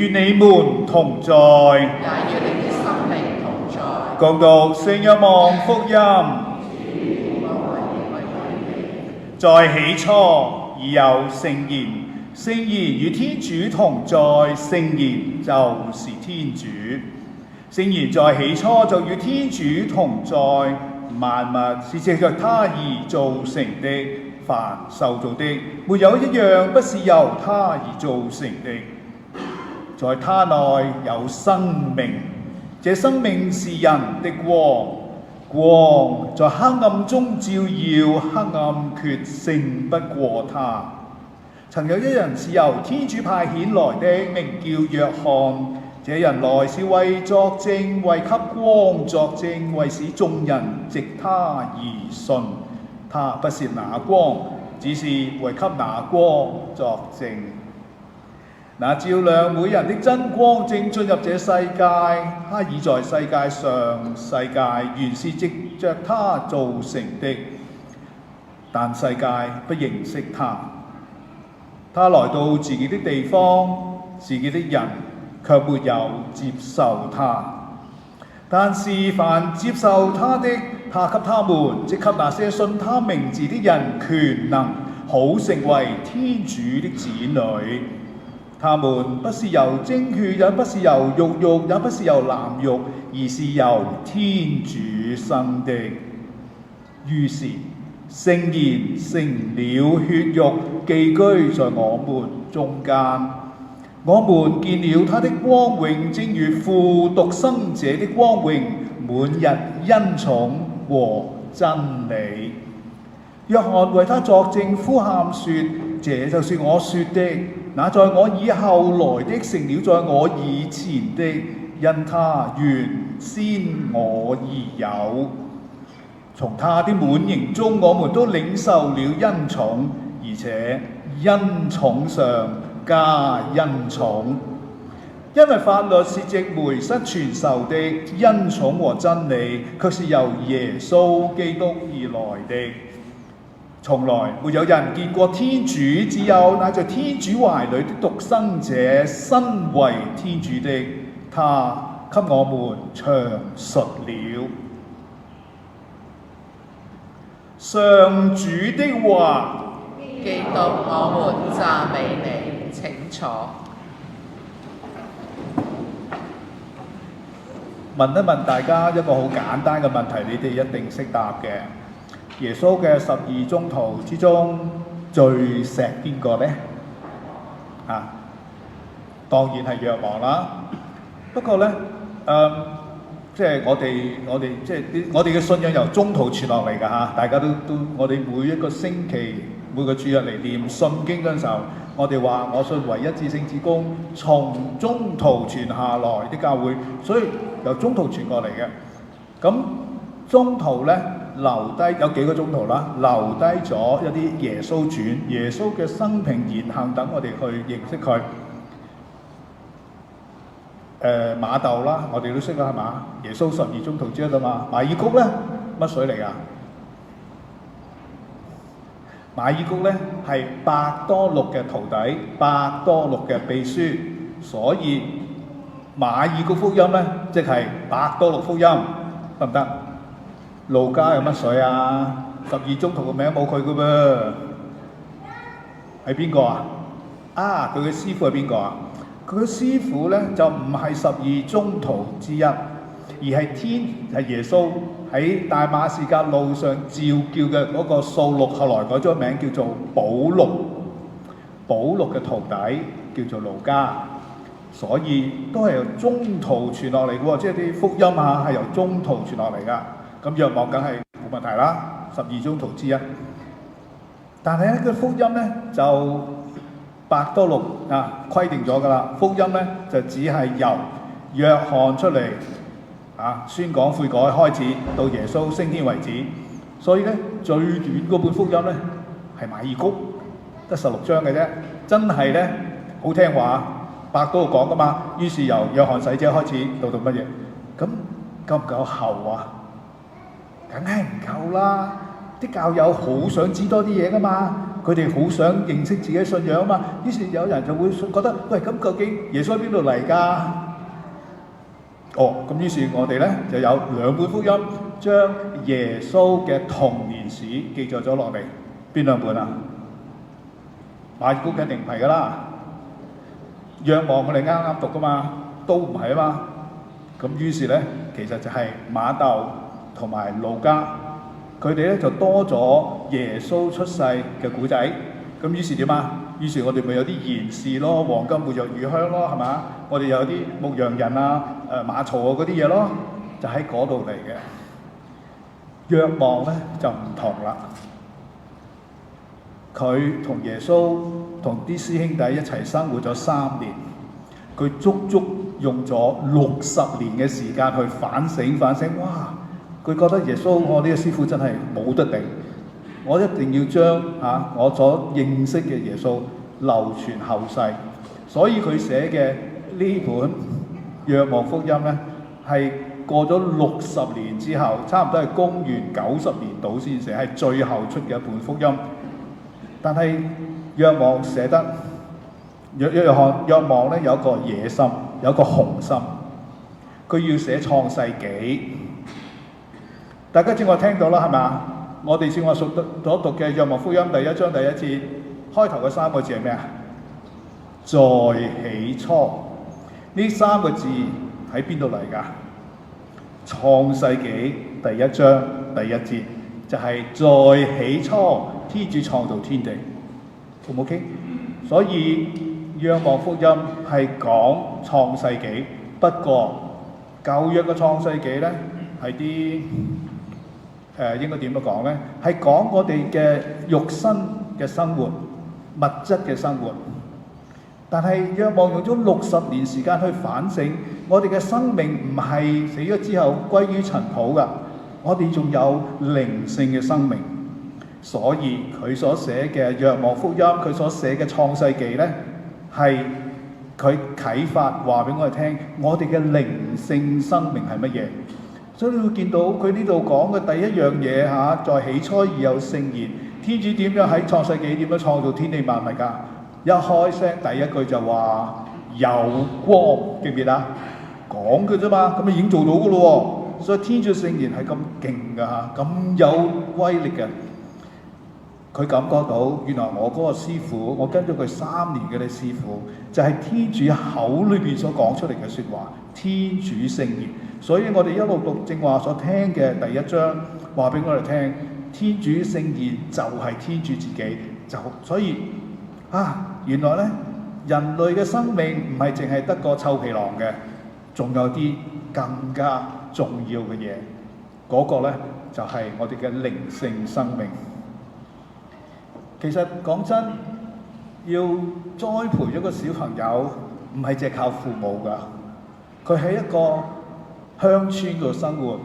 與你們同在。也與你的生命同在。共讀聖若望福音。在起初已有聖言，聖言與天主同在，聖言就是天主。聖言在起初就與天主同在，萬物是藉着他而造成的，凡受造的，沒有一樣不是由他而造成的。在他內有生命，這生命是人的光，光在黑暗中照耀，黑暗決勝不過他。曾有一人是由天主派遣來的，名叫若翰。這人來是為作證，為給光作證，為使眾人藉他而信。他不是那光，只是為給那光作證。那照亮每人的真光正進入這世界，他已在世界上，世界原是藉着他造成的，但世界不認識他。他來到自己的地方，自己的人卻沒有接受他。但是凡接受他的，他給他們，即給那些信他名字的人權能，好成為天主的子女。他們不是由精血，也不是由肉慾，也不是由男慾，而是由天主生的。於是聖言成了血肉，寄居在我們中間。我們見了他的光榮，正如父獨生者的光榮，滿溢恩寵和真理。若翰為他作證，呼喊說：這就是我說的，那在我以後來的成了在我以前的，因他原先我已有。從他的滿盈中，我們都領受了恩寵，而且恩寵上加恩寵。因為法律是藉梅瑟傳授的，恩寵和真理卻是由耶穌基督而來的。從來沒有人見過天主，只有那在天主懷裏的獨生者，身為天主的，他給我們詳述了。上主的話。基督，我們讚美你。請坐。問一問大家一個好簡單嘅問題，你哋一定識答嘅。耶穌嘅12宗徒之中，最錫邊個呢？當然係若望啦。不過呢，即係我哋嘅信仰由宗徒傳落嚟㗎嚇，大家都我哋每一個星期每個主日嚟念信經嗰陣時候，我哋話我信唯一至聖子宮，從宗徒傳下來的教會，所以由宗徒傳過嚟嘅。咁宗徒呢，留低有幾個宗徒啦，留低咗一啲耶穌傳、耶穌嘅生平言行等我哋去認識佢。馬竇啦，我哋都識啦，係嘛？耶穌12宗徒之一啊嘛。馬爾谷咧，乜水嚟㗎？馬爾谷咧係伯多祿嘅徒弟，伯多祿嘅秘書，所以馬爾谷福音咧即係伯多祿福音，得唔得？路加有乜水啊？12宗徒嘅名冇佢嘅噃，係邊個啊？佢嘅師傅係邊個啊？佢嘅師傅咧就唔係12宗徒之一，而係耶穌喺大馬士革路上召叫嘅嗰個掃祿，後來改咗名叫做保祿。保祿嘅徒弟叫做路加，所以都係由宗徒傳落嚟嘅喎，即係啲福音係由宗徒傳落嚟㗎。咁若望梗係冇問題啦，12宗徒之一。但係咧個福音咧就伯多祿規定咗㗎啦，福音咧就只係由若翰出嚟宣講悔改開始，到耶穌升天為止。所以咧最短嗰本福音咧係馬爾谷，得16章嘅啫。真係咧好聽話，伯多祿講㗎嘛。於是由若翰洗者開始到乜嘢？咁夠唔夠厚啊？梗係唔夠啦！啲教友好想知多啲嘢㗎嘛，佢哋好想認識自己嘅信仰啊嘛。於是有人就會覺得，喂，咁究竟耶穌喺邊度嚟㗎？咁於是我哋咧就有兩本福音，將耶穌嘅童年史記載咗落嚟。邊兩本啊？馬可肯定唔係㗎啦。若望我哋啱啱讀㗎嘛，都唔係啊嘛。咁於是咧，其實就係馬竇同埋路加，佢哋咧就多咗耶穌出世嘅古仔。咁於是點啊？於是我哋咪有啲賢士咯，黃金、沒藥、乳香咯，係嘛？我哋有啲牧羊人啊、馬槽啊嗰啲嘢咯，就喺嗰度嚟嘅。若望咧就唔同啦，佢同耶穌同啲師兄弟一齊生活咗3年，佢足足用咗60年嘅時間去反省。哇！佢覺得耶穌，我呢個師傅真係冇得頂，我一定要將我所認識嘅耶穌流傳後世。所以佢寫嘅呢本《若望福音》咧，係過咗60年之後，差唔多係公元90年度先寫，係最後出嘅一本福音。但係若望寫得若望咧有一個野心，有一個雄心，佢要寫創世紀。大家正話聽到啦，係咪？我哋正話所讀嘅《若望福音》第1章第1節，開頭嘅3個字係咩啊？在起初。呢3個字喺邊度嚟㗎？創世紀第1章第1節就係在起初，天主創造天地，好唔 OK？所以《若望福音》係講創世紀，不過舊約嘅創世紀咧係啲應該點樣講咧？係講我哋嘅肉身嘅生活、物質嘅生活。但係若望用咗60年時間去反省，我哋嘅生命唔係死咗之後歸於塵土㗎，我哋仲有靈性嘅生命。所以佢所寫嘅《若望福音》，佢所寫嘅《創世紀》咧，係佢啟發話俾我哋聽，我哋嘅靈性生命係乜嘢。所以你會見到佢呢度講嘅第一樣嘢在起初已有聖言，天主點樣喺創世紀點樣創造天地萬物㗎？一開聲第一句就話有光，記唔記得？講嘅啫嘛，咁已經做到㗎咯喎。所以天主聖言係咁勁㗎嚇，咁有威力嘅。佢感覺到原來我嗰個師傅，我跟咗佢3年嘅師傅，就係天主口裏邊所講出嚟嘅説話，天主聖言。所以我哋一路讀正話所聽嘅第1章，話俾我哋聽，天主聖言就係天主自己，所以原來咧人類嘅生命唔係淨係得個臭皮囊嘅，仲有啲更加重要嘅嘢，嗰個咧就係我哋嘅靈性生命。其實講真，要栽培一個小朋友，唔係淨係靠父母㗎。佢喺一個鄉村度生活，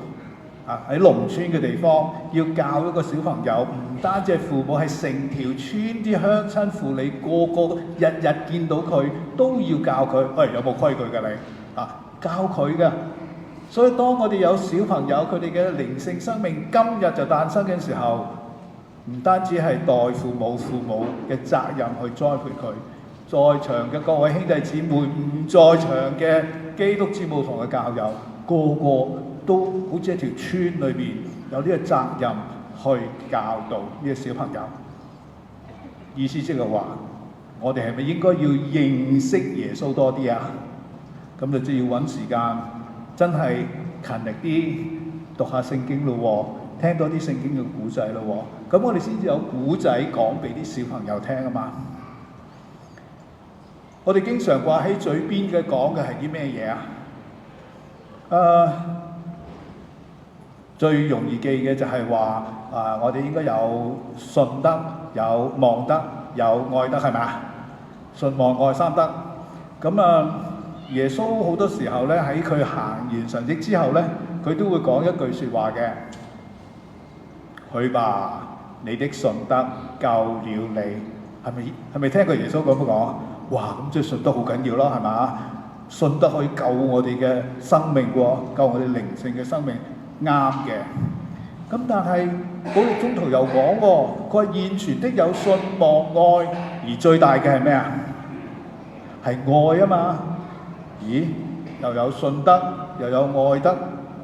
喺農村嘅地方，要教一個小朋友，唔單止係父母，係成條村啲鄉親父理，個個日日見到佢都要教佢。喂，有冇規矩㗎你？教佢㗎。所以當我哋有小朋友，佢哋嘅靈性生命今日就誕生嘅時候，唔單止係代父母嘅責任去栽培佢，在場嘅各位兄弟姊妹，唔在場嘅基督教牧堂嘅教友，個個都好似一條村裏邊有呢個責任去教導呢個小朋友。意思即係話，我哋係咪應該要認識耶穌多啲啊？咁就即係要揾時間，真係勤力啲讀下聖經咯，聽多啲聖經嘅古仔咯。咁我哋先至有古仔講俾啲小朋友聽啊嘛。我哋經常掛喺嘴邊嘅講嘅係啲咩嘢啊？最容易記嘅就係話我哋應該有信德、有望德、有愛德，係咪啊？信望愛3德。咁耶穌好多時候咧喺佢行完神蹟之後咧，佢都會講一句説話嘅：去吧，你的信德救了你。係咪聽過耶穌咁講？哇！咁即係信德好緊要啦，係咪？信德可以救我哋嘅生命喎，救我哋靈性嘅生命，啱嘅。咁但係保祿宗徒又講喎，佢話現存的有信望愛，而最大嘅係咩啊？係愛啊嘛。咦？又有信德，又有愛德，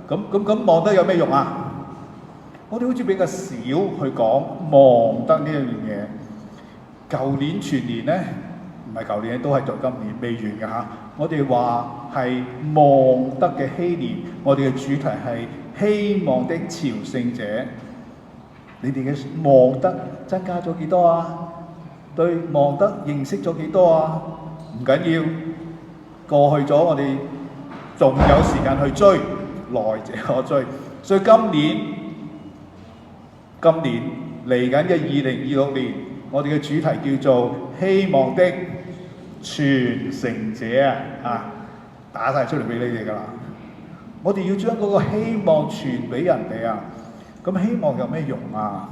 咁望德有咩用啊？我哋好似比較少去講望德呢樣嘢。舊年全年呢，唔係舊年都係在今年未完嘅嚇。我哋話係望德嘅禧年，我哋嘅主題係希望的朝聖者。你哋嘅望德增加咗幾多啊？對望德認識咗幾多啊？唔緊要，過去咗我哋仲有時間去追，來者可追。所以今年嚟緊嘅2026年，我哋嘅主題叫做希望的傳承者啊，打晒出嚟俾你哋㗎啦。我哋要將嗰個希望傳俾人哋啊。咁希望有咩用啊？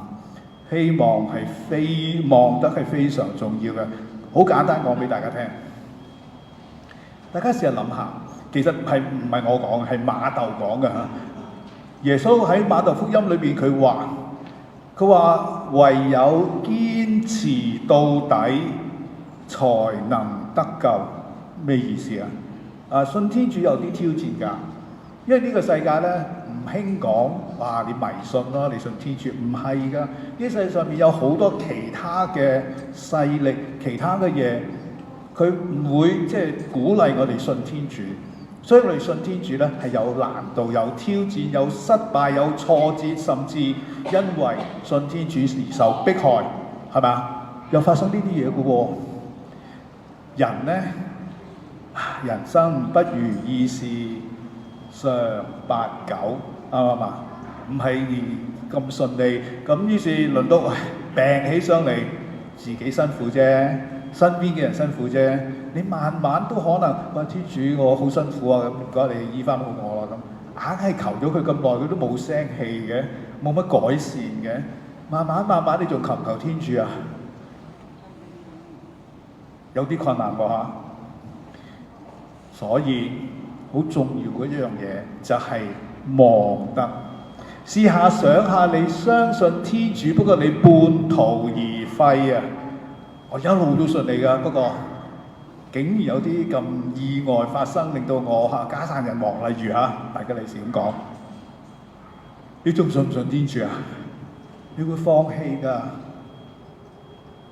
希望係望德係非常重要嘅。好簡單講俾大家聽，大家試下諗下，其實係唔係我講，係馬竇講嘅嚇。耶穌喺馬竇福音裏邊佢話唯有堅持到底才能得救。咩意思啊？信天主有啲挑戰㗎，因為呢個世界咧唔興講話你迷信咯，你信天主唔係㗎。呢世上面有好多其他嘅勢力，其他嘅嘢，佢唔會即係鼓勵我哋信天主。所以我哋信天主咧係有難度、有挑戰、有失敗、有挫折，甚至因為信天主而受迫害，係咪？又發生呢啲嘢嘅喎。人咧，人生不如意事常八九，啱唔啱？唔係咁順利，咁於是輪到病起上嚟，自己辛苦啫，身邊嘅人辛苦啫。你慢慢都可能話天主我好辛苦啊，咁唔該你醫翻好我啦咁，硬係求咗佢咁耐，佢都冇聲氣嘅，冇乜改善嘅。慢慢你仲求唔求天主啊？有啲困難喎嚇。所以好重要嗰一樣嘢就係望德。試下想下，你相信天主，不過你半途而廢啊！我一路都信你㗎，不過竟然有啲咁意外發生，令到我家散人亡。例如大家利是咁講，你仲信唔信天主啊？你會放棄㗎，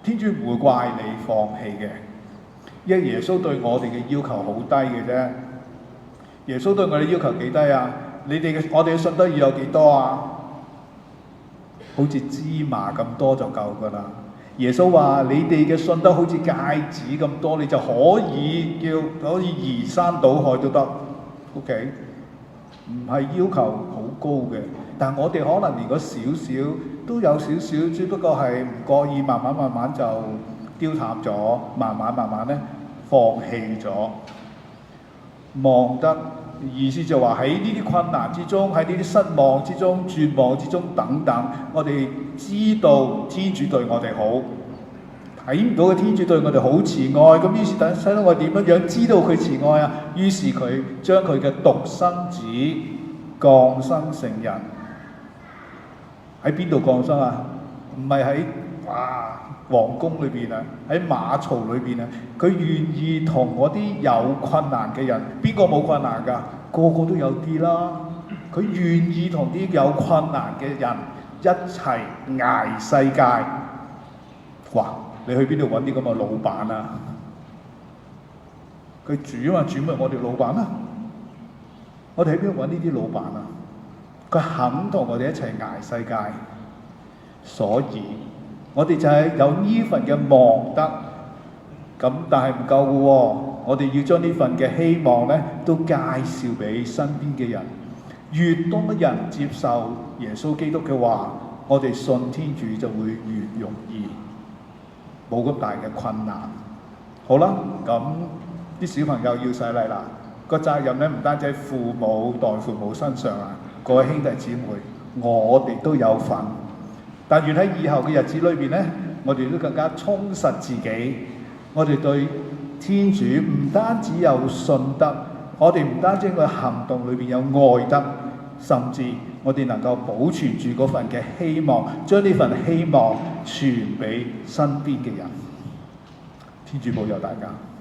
天主唔會怪你放棄嘅，因為耶穌對我哋嘅要求好低嘅啫。耶穌對我哋要求幾低啊？我哋嘅信德要有幾多啊？好似芝麻咁多就夠㗎啦。耶穌話：你哋嘅信德好似芥子咁多，你就可以移山倒海都得。OK， 唔係要求好高嘅，但我哋可能連嗰少少都有少少，只不過係唔覺意，慢慢就丟淡咗，慢慢咧放棄咗。望德意思就話喺呢啲困難之中，喺呢啲失望之中、絕望之中等等，我哋知道天主對我哋好，睇唔到嘅天主對我哋好慈愛，咁於是使到我點樣知道佢慈愛啊？於是佢將佢嘅獨生子降生成人。喺邊度降生啊？唔係喺皇宮裏邊啊，喺馬槽裏邊啊，佢願意同嗰啲有困難嘅人，邊個冇困難㗎？個個都有啲啦。佢願意同啲有困難嘅人一齊捱世界。哇！你去邊度揾啲咁嘅老闆啊？佢主啊嘛，主咪我哋老闆啦。我哋喺邊度揾呢啲老闆啊？佢肯同我哋一齊捱世界，所以我哋就係有呢份嘅望德，咁但係唔夠嘅喎，我哋要將呢份嘅希望咧，都介紹俾身邊嘅人。越多人接受耶穌基督嘅話，我哋信天主就會越容易，冇咁大嘅困難。好啦，咁啲小朋友要洗禮啦，個責任咧唔單止喺父母代父母身上啊，各位兄弟姊妹，我哋都有份。但願喺以後嘅日子裏邊咧，我哋都更加充實自己。我哋對天主唔單止有信德，我哋唔單止喺個行動裏邊有愛德，甚至我哋能夠保存住嗰份嘅希望，將呢份希望傳俾身邊嘅人。天主保佑大家。